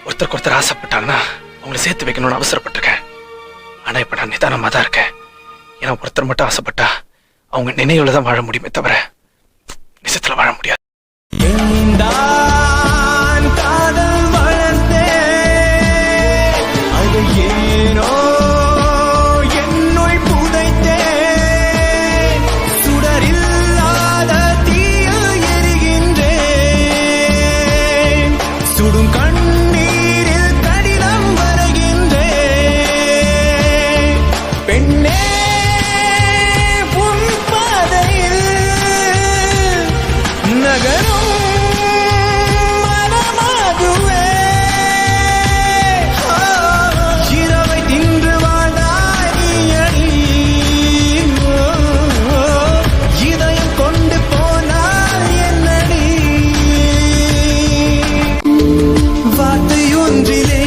ஒருத்தருக்கு ஒருத்தர் ஆசைப்பட்டாங்கன்னா அவங்கள சேர்த்து வைக்கணும்னு அவசரப்பட்டிருக்கேன். ஆனா இப்ப நான் நிதானமா தான் இருக்கேன். ஏன்னா ஒருத்தர் மட்டும் ஆசைப்பட்டா அவங்க நினைவுல தான் வாழ முடியுமே தவிர நிஜத்துல வாழ முடியாது. காதல் வளர்ந்தே அது ஏனோ என்னுள் புதைத்தே சுடரில்லாத தீயில் எரிகின்றேன். சுடும் கண்ணீரில் கடிதம் வரைகின்றேன். பெண்ணே உன் பாதையில் நகரும் வார்த்தையொன்றிலே